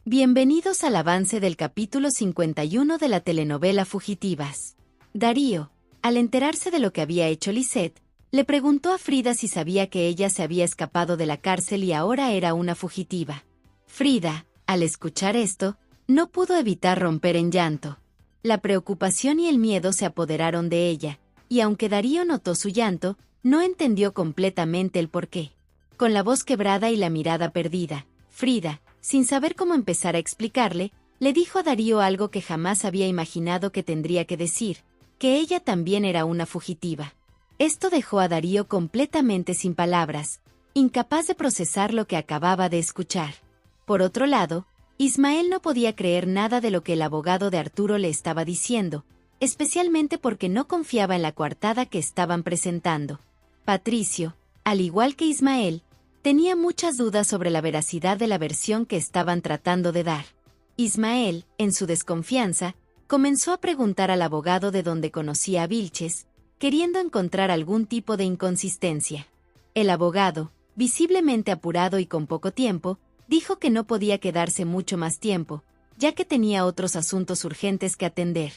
Bienvenidos al avance del capítulo 51 de la telenovela Fugitivas. Darío, al enterarse de lo que había hecho Lisette, le preguntó a Frida si sabía que ella se había escapado de la cárcel y ahora era una fugitiva. Frida, al escuchar esto, no pudo evitar romper en llanto. La preocupación y el miedo se apoderaron de ella, y aunque Darío notó su llanto, no entendió completamente el porqué. Con la voz quebrada y la mirada perdida, Frida, sin saber cómo empezar a explicarle, le dijo a Darío algo que jamás había imaginado que tendría que decir, que ella también era una fugitiva. Esto dejó a Darío completamente sin palabras, incapaz de procesar lo que acababa de escuchar. Por otro lado, Ismael no podía creer nada de lo que el abogado de Arturo le estaba diciendo, especialmente porque no confiaba en la coartada que estaban presentando. Patricio, al igual que Ismael, tenía muchas dudas sobre la veracidad de la versión que estaban tratando de dar. Ismael, en su desconfianza, comenzó a preguntar al abogado de dónde conocía a Vilches, queriendo encontrar algún tipo de inconsistencia. El abogado, visiblemente apurado y con poco tiempo, dijo que no podía quedarse mucho más tiempo, ya que tenía otros asuntos urgentes que atender.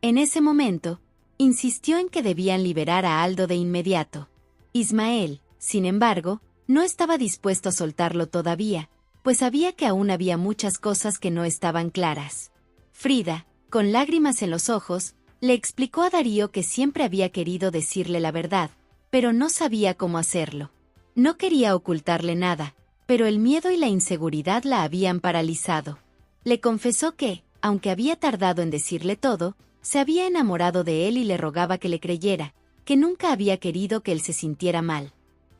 En ese momento, insistió en que debían liberar a Aldo de inmediato. Ismael, sin embargo, no estaba dispuesto a soltarlo todavía, pues sabía que aún había muchas cosas que no estaban claras. Frida, con lágrimas en los ojos, le explicó a Darío que siempre había querido decirle la verdad, pero no sabía cómo hacerlo. No quería ocultarle nada, pero el miedo y la inseguridad la habían paralizado. Le confesó que, aunque había tardado en decirle todo, se había enamorado de él y le rogaba que le creyera, que nunca había querido que él se sintiera mal.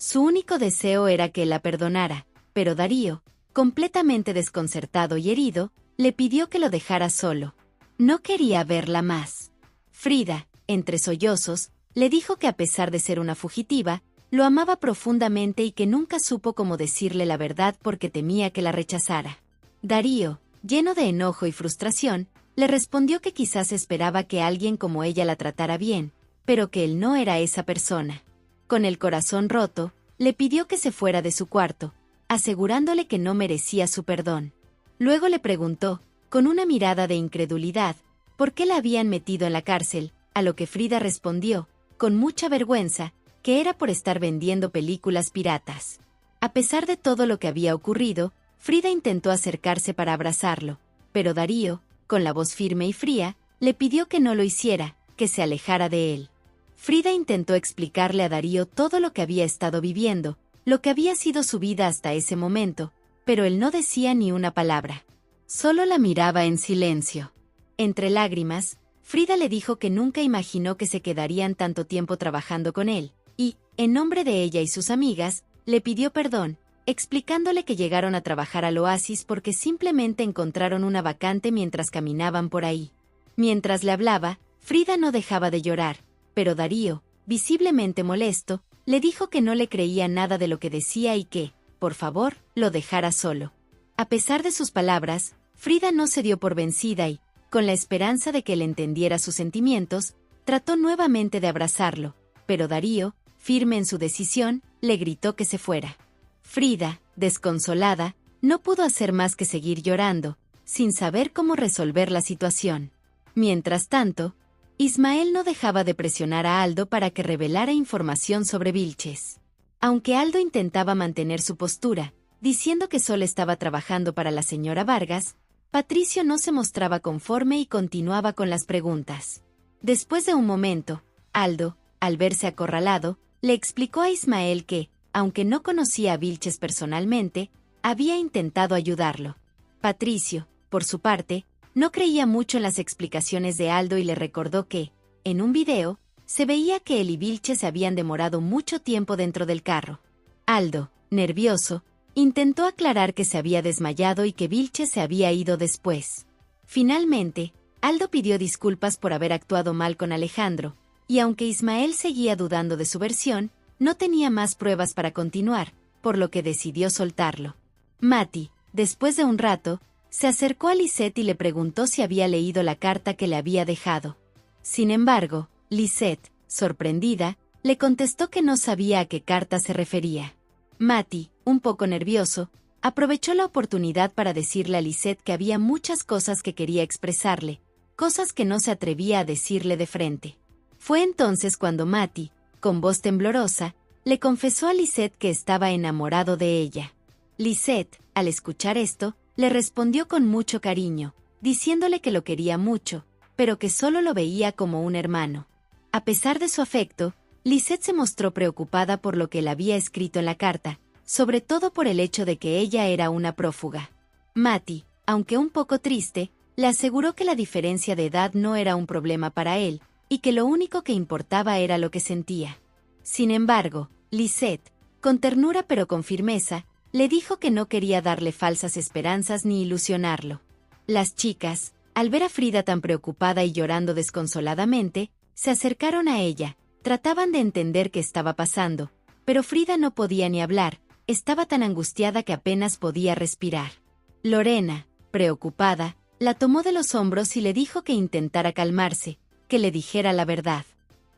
Su único deseo era que la perdonara, pero Darío, completamente desconcertado y herido, le pidió que lo dejara solo. No quería verla más. Frida, entre sollozos, le dijo que a pesar de ser una fugitiva, lo amaba profundamente y que nunca supo cómo decirle la verdad porque temía que la rechazara. Darío, lleno de enojo y frustración, le respondió que quizás esperaba que alguien como ella la tratara bien, pero que él no era esa persona. Con el corazón roto, le pidió que se fuera de su cuarto, asegurándole que no merecía su perdón. Luego le preguntó, con una mirada de incredulidad, por qué la habían metido en la cárcel, a lo que Frida respondió, con mucha vergüenza, que era por estar vendiendo películas piratas. A pesar de todo lo que había ocurrido, Frida intentó acercarse para abrazarlo, pero Darío, con la voz firme y fría, le pidió que no lo hiciera, que se alejara de él. Frida intentó explicarle a Darío todo lo que había estado viviendo, lo que había sido su vida hasta ese momento, pero él no decía ni una palabra. Solo la miraba en silencio. Entre lágrimas, Frida le dijo que nunca imaginó que se quedarían tanto tiempo trabajando con él, y, en nombre de ella y sus amigas, le pidió perdón, explicándole que llegaron a trabajar al Oasis porque simplemente encontraron una vacante mientras caminaban por ahí. Mientras le hablaba, Frida no dejaba de llorar, pero Darío, visiblemente molesto, le dijo que no le creía nada de lo que decía y que, por favor, lo dejara solo. A pesar de sus palabras, Frida no se dio por vencida y, con la esperanza de que él entendiera sus sentimientos, trató nuevamente de abrazarlo, pero Darío, firme en su decisión, le gritó que se fuera. Frida, desconsolada, no pudo hacer más que seguir llorando, sin saber cómo resolver la situación. Mientras tanto, Ismael no dejaba de presionar a Aldo para que revelara información sobre Vilches. Aunque Aldo intentaba mantener su postura, diciendo que solo estaba trabajando para la señora Vargas, Patricio no se mostraba conforme y continuaba con las preguntas. Después de un momento, Aldo, al verse acorralado, le explicó a Ismael que, aunque no conocía a Vilches personalmente, había intentado ayudarlo. Patricio, por su parte, no creía mucho en las explicaciones de Aldo y le recordó que, en un video, se veía que él y Vilches se habían demorado mucho tiempo dentro del carro. Aldo, nervioso, intentó aclarar que se había desmayado y que Vilches se había ido después. Finalmente, Aldo pidió disculpas por haber actuado mal con Alejandro, y aunque Ismael seguía dudando de su versión, no tenía más pruebas para continuar, por lo que decidió soltarlo. Mati, después de un rato, se acercó a Lisette y le preguntó si había leído la carta que le había dejado. Sin embargo, Lisette, sorprendida, le contestó que no sabía a qué carta se refería. Mati, un poco nervioso, aprovechó la oportunidad para decirle a Lisette que había muchas cosas que quería expresarle, cosas que no se atrevía a decirle de frente. Fue entonces cuando Matty, con voz temblorosa, le confesó a Lisette que estaba enamorado de ella. Lisette, al escuchar esto, le respondió con mucho cariño, diciéndole que lo quería mucho, pero que solo lo veía como un hermano. A pesar de su afecto, Lisette se mostró preocupada por lo que él había escrito en la carta, sobre todo por el hecho de que ella era una prófuga. Matty, aunque un poco triste, le aseguró que la diferencia de edad no era un problema para él, y que lo único que importaba era lo que sentía. Sin embargo, Lisette, con ternura pero con firmeza, le dijo que no quería darle falsas esperanzas ni ilusionarlo. Las chicas, al ver a Frida tan preocupada y llorando desconsoladamente, se acercaron a ella, trataban de entender qué estaba pasando, pero Frida no podía ni hablar, estaba tan angustiada que apenas podía respirar. Lorena, preocupada, la tomó de los hombros y le dijo que intentara calmarse, que le dijera la verdad.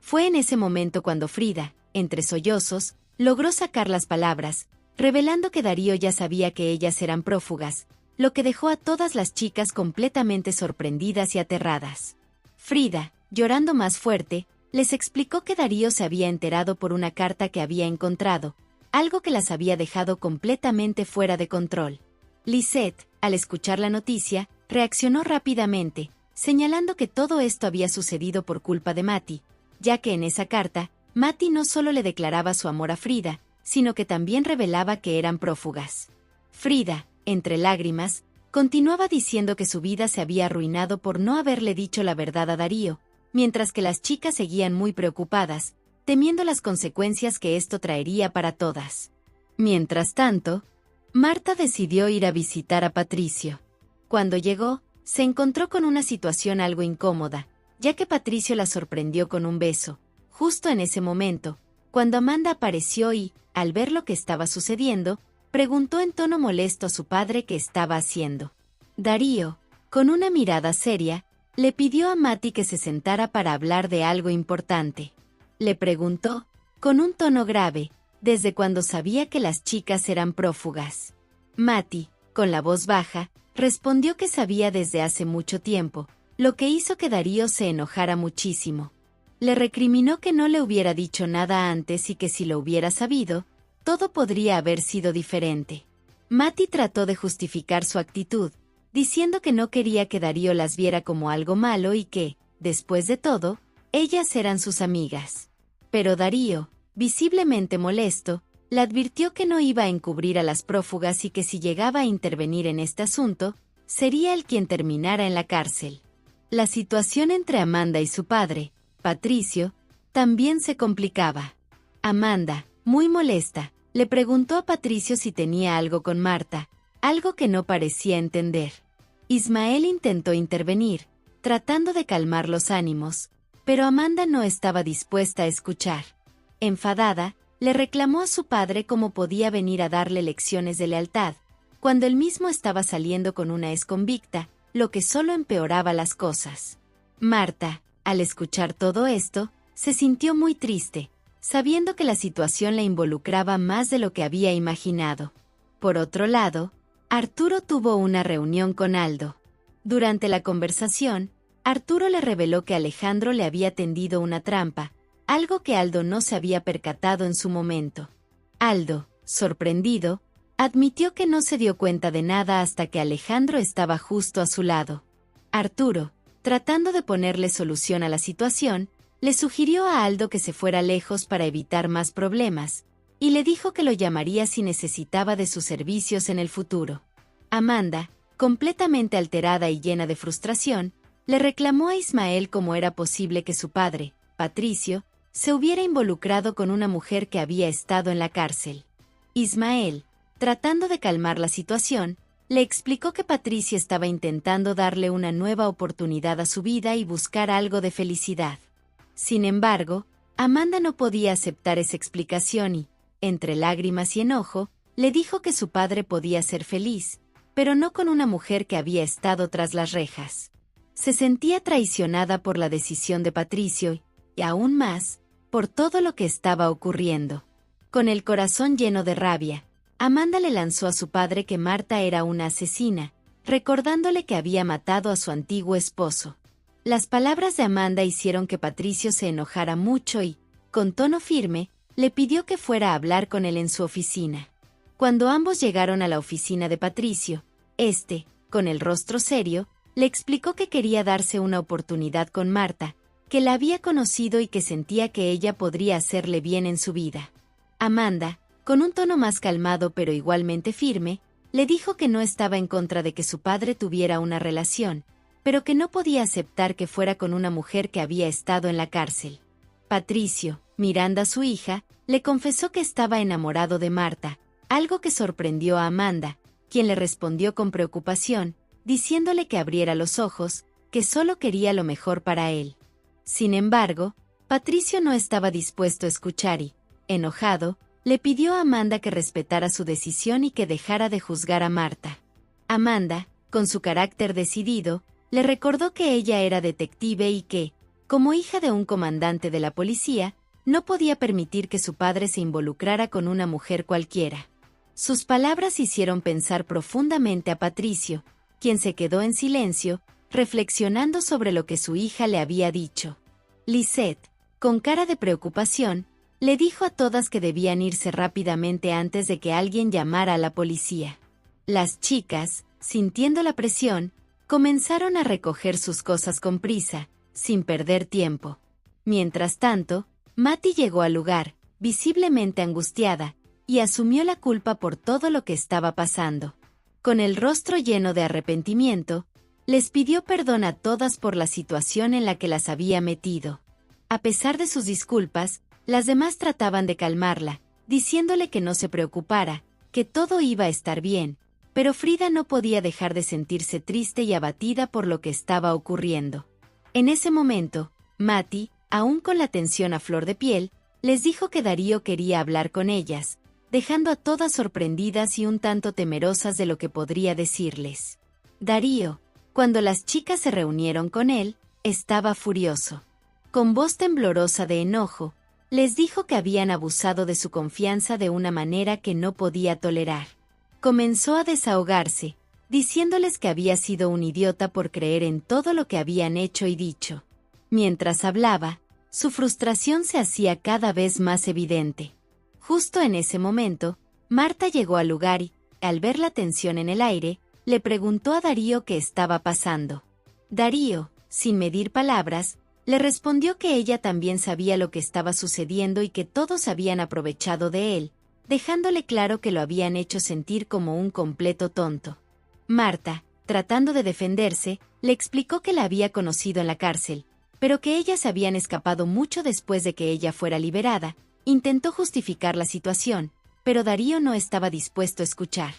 Fue en ese momento cuando Frida, entre sollozos, logró sacar las palabras, revelando que Darío ya sabía que ellas eran prófugas, lo que dejó a todas las chicas completamente sorprendidas y aterradas. Frida, llorando más fuerte, les explicó que Darío se había enterado por una carta que había encontrado, algo que las había dejado completamente fuera de control. Lisette, al escuchar la noticia, reaccionó rápidamente, señalando que todo esto había sucedido por culpa de Matty, ya que en esa carta, Matty no solo le declaraba su amor a Frida, sino que también revelaba que eran prófugas. Frida, entre lágrimas, continuaba diciendo que su vida se había arruinado por no haberle dicho la verdad a Darío, mientras que las chicas seguían muy preocupadas, temiendo las consecuencias que esto traería para todas. Mientras tanto, Marta decidió ir a visitar a Patricio. Cuando llegó, se encontró con una situación algo incómoda, ya que Patricio la sorprendió con un beso, justo en ese momento, cuando Amanda apareció y, al ver lo que estaba sucediendo, preguntó en tono molesto a su padre qué estaba haciendo. Darío, con una mirada seria, le pidió a Matty que se sentara para hablar de algo importante. Le preguntó, con un tono grave, desde cuando sabía que las chicas eran prófugas. Matty, con la voz baja, respondió que sabía desde hace mucho tiempo, lo que hizo que Darío se enojara muchísimo. Le recriminó que no le hubiera dicho nada antes y que si lo hubiera sabido, todo podría haber sido diferente. Matty trató de justificar su actitud, diciendo que no quería que Darío las viera como algo malo y que, después de todo, ellas eran sus amigas. Pero Darío, visiblemente molesto, le advirtió que no iba a encubrir a las prófugas y que si llegaba a intervenir en este asunto, sería él quien terminara en la cárcel. La situación entre Amanda y su padre, Patricio, también se complicaba. Amanda, muy molesta, le preguntó a Patricio si tenía algo con Marta, algo que no parecía entender. Ismael intentó intervenir, tratando de calmar los ánimos, pero Amanda no estaba dispuesta a escuchar. Enfadada, le reclamó a su padre cómo podía venir a darle lecciones de lealtad, cuando él mismo estaba saliendo con una exconvicta, lo que solo empeoraba las cosas. Marta, al escuchar todo esto, se sintió muy triste, sabiendo que la situación la involucraba más de lo que había imaginado. Por otro lado, Arturo tuvo una reunión con Aldo. Durante la conversación, Arturo le reveló que Alejandro le había tendido una trampa, algo que Aldo no se había percatado en su momento. Aldo, sorprendido, admitió que no se dio cuenta de nada hasta que Alejandro estaba justo a su lado. Arturo, tratando de ponerle solución a la situación, le sugirió a Aldo que se fuera lejos para evitar más problemas, y le dijo que lo llamaría si necesitaba de sus servicios en el futuro. Amanda, completamente alterada y llena de frustración, le reclamó a Ismael cómo era posible que su padre, Patricio, se hubiera involucrado con una mujer que había estado en la cárcel. Ismael, tratando de calmar la situación, le explicó que Patricio estaba intentando darle una nueva oportunidad a su vida y buscar algo de felicidad. Sin embargo, Amanda no podía aceptar esa explicación y, entre lágrimas y enojo, le dijo que su padre podía ser feliz, pero no con una mujer que había estado tras las rejas. Se sentía traicionada por la decisión de Patricio y, aún más, por todo lo que estaba ocurriendo. Con el corazón lleno de rabia, Amanda le lanzó a su padre que Marta era una asesina, recordándole que había matado a su antiguo esposo. Las palabras de Amanda hicieron que Patricio se enojara mucho y, con tono firme, le pidió que fuera a hablar con él en su oficina. Cuando ambos llegaron a la oficina de Patricio, con el rostro serio, le explicó que quería darse una oportunidad con Marta, que la había conocido y que sentía que ella podría hacerle bien en su vida. Amanda, con un tono más calmado pero igualmente firme, le dijo que no estaba en contra de que su padre tuviera una relación, pero que no podía aceptar que fuera con una mujer que había estado en la cárcel. Patricio, mirando a su hija, le confesó que estaba enamorado de Marta, algo que sorprendió a Amanda, quien le respondió con preocupación, diciéndole que abriera los ojos, que solo quería lo mejor para él. Sin embargo, Patricio no estaba dispuesto a escuchar y, enojado, le pidió a Amanda que respetara su decisión y que dejara de juzgar a Marta. Amanda, con su carácter decidido, le recordó que ella era detective y que, como hija de un comandante de la policía, no podía permitir que su padre se involucrara con una mujer cualquiera. Sus palabras hicieron pensar profundamente a Patricio, quien se quedó en silencio, reflexionando sobre lo que su hija le había dicho. Lisette, con cara de preocupación, le dijo a todas que debían irse rápidamente antes de que alguien llamara a la policía. Las chicas, sintiendo la presión, comenzaron a recoger sus cosas con prisa, sin perder tiempo. Mientras tanto, Matty llegó al lugar, visiblemente angustiada, y asumió la culpa por todo lo que estaba pasando. Con el rostro lleno de arrepentimiento, les pidió perdón a todas por la situación en la que las había metido. A pesar de sus disculpas, las demás trataban de calmarla, diciéndole que no se preocupara, que todo iba a estar bien, pero Frida no podía dejar de sentirse triste y abatida por lo que estaba ocurriendo. En ese momento, Matty, aún con la tensión a flor de piel, les dijo que Darío quería hablar con ellas, dejando a todas sorprendidas y un tanto temerosas de lo que podría decirles. Darío, cuando las chicas se reunieron con él, estaba furioso. Con voz temblorosa de enojo, les dijo que habían abusado de su confianza de una manera que no podía tolerar. Comenzó a desahogarse, diciéndoles que había sido un idiota por creer en todo lo que habían hecho y dicho. Mientras hablaba, su frustración se hacía cada vez más evidente. Justo en ese momento, Marta llegó al lugar y, al ver la tensión en el aire, le preguntó a Darío qué estaba pasando. Darío, sin medir palabras, le respondió que ella también sabía lo que estaba sucediendo y que todos habían aprovechado de él, dejándole claro que lo habían hecho sentir como un completo tonto. Marta, tratando de defenderse, le explicó que la había conocido en la cárcel, pero que ellas habían escapado mucho después de que ella fuera liberada. Intentó justificar la situación, pero Darío no estaba dispuesto a escuchar.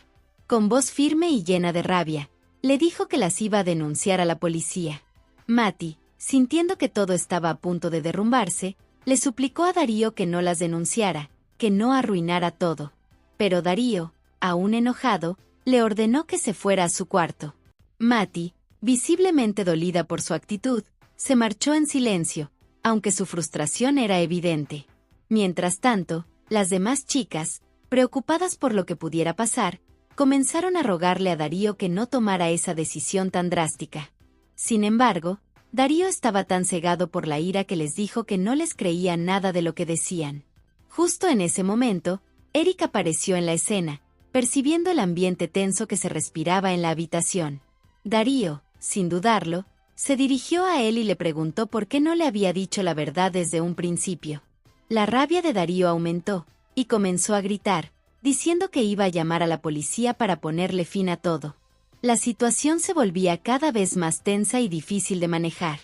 Con voz firme y llena de rabia, le dijo que las iba a denunciar a la policía. Matty, sintiendo que todo estaba a punto de derrumbarse, le suplicó a Darío que no las denunciara, que no arruinara todo. Pero Darío, aún enojado, le ordenó que se fuera a su cuarto. Matty, visiblemente dolida por su actitud, se marchó en silencio, aunque su frustración era evidente. Mientras tanto, las demás chicas, preocupadas por lo que pudiera pasar, comenzaron a rogarle a Darío que no tomara esa decisión tan drástica. Sin embargo, Darío estaba tan cegado por la ira que les dijo que no les creía nada de lo que decían. Justo en ese momento, Eric apareció en la escena, percibiendo el ambiente tenso que se respiraba en la habitación. Darío, sin dudarlo, se dirigió a él y le preguntó por qué no le había dicho la verdad desde un principio. La rabia de Darío aumentó, y comenzó a gritar, diciendo que iba a llamar a la policía para ponerle fin a todo. La situación se volvía cada vez más tensa y difícil de manejar.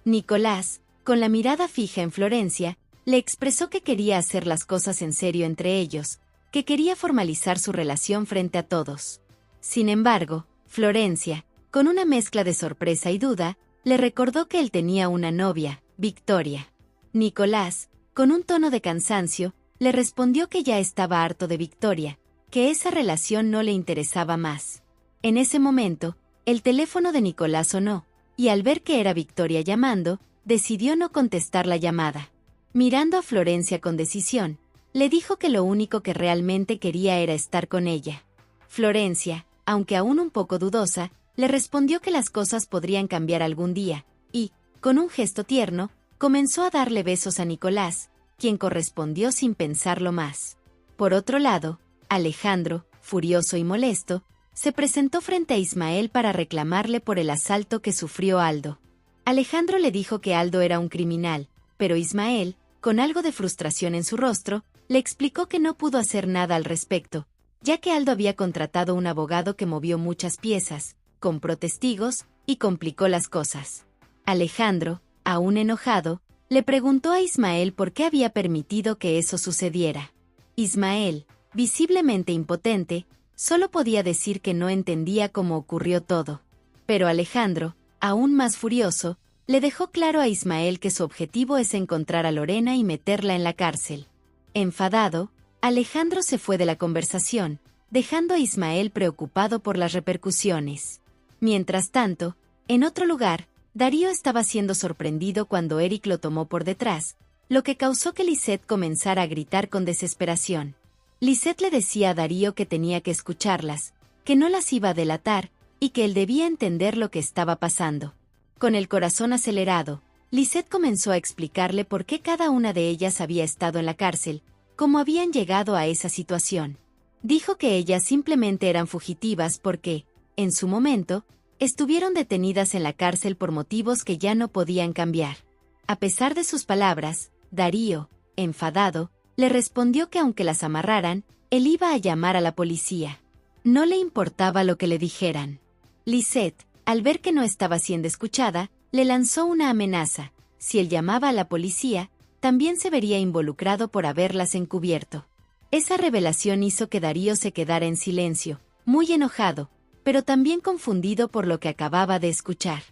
Nicolás, con la mirada fija en Florencia, le expresó que quería hacer las cosas en serio entre ellos, que quería formalizar su relación frente a todos. Sin embargo, Florencia, con una mezcla de sorpresa y duda, le recordó que él tenía una novia, Victoria. Nicolás, con un tono de cansancio, le respondió que ya estaba harto de Victoria, que esa relación no le interesaba más. En ese momento, el teléfono de Nicolás sonó, y al ver que era Victoria llamando, decidió no contestar la llamada. Mirando a Florencia con decisión, le dijo que lo único que realmente quería era estar con ella. Florencia, aunque aún un poco dudosa, le respondió que las cosas podrían cambiar algún día, y, con un gesto tierno, comenzó a darle besos a Nicolás, quien correspondió sin pensarlo más. Por otro lado, Alejandro, furioso y molesto, se presentó frente a Ismael para reclamarle por el asalto que sufrió Aldo. Alejandro le dijo que Aldo era un criminal, pero Ismael, con algo de frustración en su rostro, le explicó que no pudo hacer nada al respecto, ya que Aldo había contratado un abogado que movió muchas piezas, compró testigos y complicó las cosas. Alejandro, aún enojado, le preguntó a Ismael por qué había permitido que eso sucediera. Ismael, visiblemente impotente, solo podía decir que no entendía cómo ocurrió todo. Pero Alejandro, aún más furioso, le dejó claro a Ismael que su objetivo es encontrar a Lorena y meterla en la cárcel. Enfadado, Alejandro se fue de la conversación, dejando a Ismael preocupado por las repercusiones. Mientras tanto, en otro lugar, Darío estaba siendo sorprendido cuando Eric lo tomó por detrás, lo que causó que Lisette comenzara a gritar con desesperación. Lisette le decía a Darío que tenía que escucharlas, que no las iba a delatar, y que él debía entender lo que estaba pasando. Con el corazón acelerado, Lisette comenzó a explicarle por qué cada una de ellas había estado en la cárcel, cómo habían llegado a esa situación. Dijo que ellas simplemente eran fugitivas porque, en su momento, estuvieron detenidas en la cárcel por motivos que ya no podían cambiar. A pesar de sus palabras, Darío, enfadado, le respondió que aunque las amarraran, él iba a llamar a la policía. No le importaba lo que le dijeran. Lisette, al ver que no estaba siendo escuchada, le lanzó una amenaza: si él llamaba a la policía, también se vería involucrado por haberlas encubierto. Esa revelación hizo que Darío se quedara en silencio, muy enojado, pero también confundido por lo que acababa de escuchar.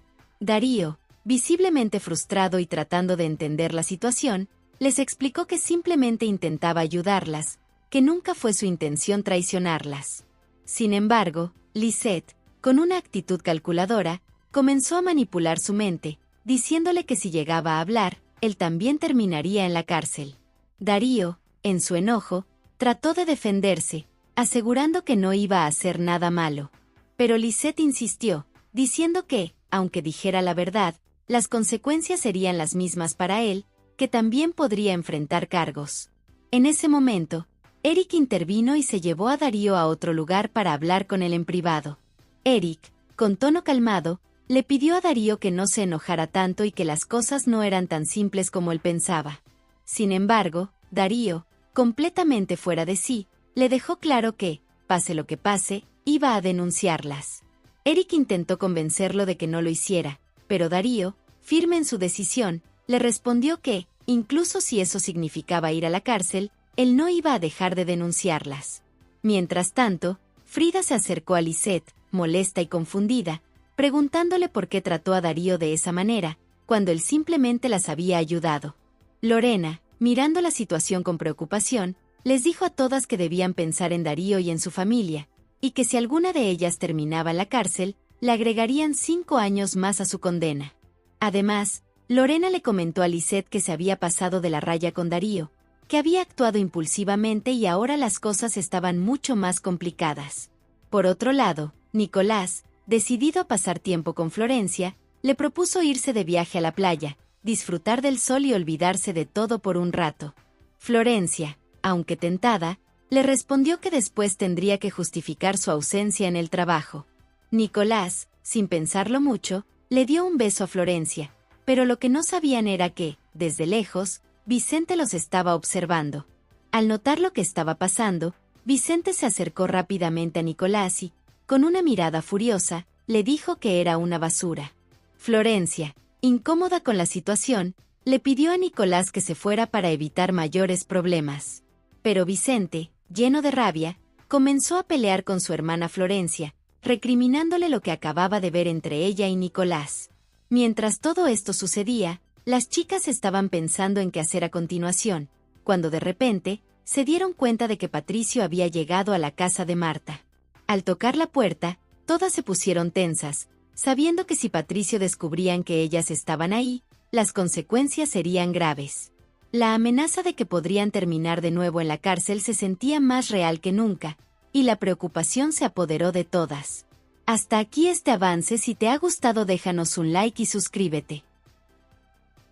Darío, visiblemente frustrado y tratando de entender la situación, les explicó que simplemente intentaba ayudarlas, que nunca fue su intención traicionarlas. Sin embargo, Lisette, con una actitud calculadora, comenzó a manipular su mente, diciéndole que si llegaba a hablar, él también terminaría en la cárcel. Darío, en su enojo, trató de defenderse, asegurando que no iba a hacer nada malo. Pero Lisette insistió, diciendo que, aunque dijera la verdad, las consecuencias serían las mismas para él, que también podría enfrentar cargos. En ese momento, Eric intervino y se llevó a Darío a otro lugar para hablar con él en privado. Eric, con tono calmado, le pidió a Darío que no se enojara tanto y que las cosas no eran tan simples como él pensaba. Sin embargo, Darío, completamente fuera de sí, le dejó claro que, pase lo que pase, iba a denunciarlas. Eric intentó convencerlo de que no lo hiciera, pero Darío, firme en su decisión, le respondió que, incluso si eso significaba ir a la cárcel, él no iba a dejar de denunciarlas. Mientras tanto, Frida se acercó a Lisette, molesta y confundida, preguntándole por qué trató a Darío de esa manera, cuando él simplemente las había ayudado. Lorena, mirando la situación con preocupación, les dijo a todas que debían pensar en Darío y en su familia, y que si alguna de ellas terminaba en la cárcel, le agregarían 5 años más a su condena. Además, Lorena le comentó a Lisette que se había pasado de la raya con Darío, que había actuado impulsivamente y ahora las cosas estaban mucho más complicadas. Por otro lado, Nicolás, decidido a pasar tiempo con Florencia, le propuso irse de viaje a la playa, disfrutar del sol y olvidarse de todo por un rato. Florencia, aunque tentada, le respondió que después tendría que justificar su ausencia en el trabajo. Nicolás, sin pensarlo mucho, le dio un beso a Florencia, pero lo que no sabían era que, desde lejos, Vicente los estaba observando. Al notar lo que estaba pasando, Vicente se acercó rápidamente a Nicolás y, con una mirada furiosa, le dijo que era una basura. Florencia, incómoda con la situación, le pidió a Nicolás que se fuera para evitar mayores problemas. Pero Vicente, lleno de rabia, comenzó a pelear con su hermana Florencia, recriminándole lo que acababa de ver entre ella y Nicolás. Mientras todo esto sucedía, las chicas estaban pensando en qué hacer a continuación, cuando de repente, se dieron cuenta de que Patricio había llegado a la casa de Marta. Al tocar la puerta, todas se pusieron tensas, sabiendo que si Patricio descubrían que ellas estaban ahí, las consecuencias serían graves. La amenaza de que podrían terminar de nuevo en la cárcel se sentía más real que nunca, y la preocupación se apoderó de todas. Hasta aquí este avance. Si te ha gustado, déjanos un like y suscríbete.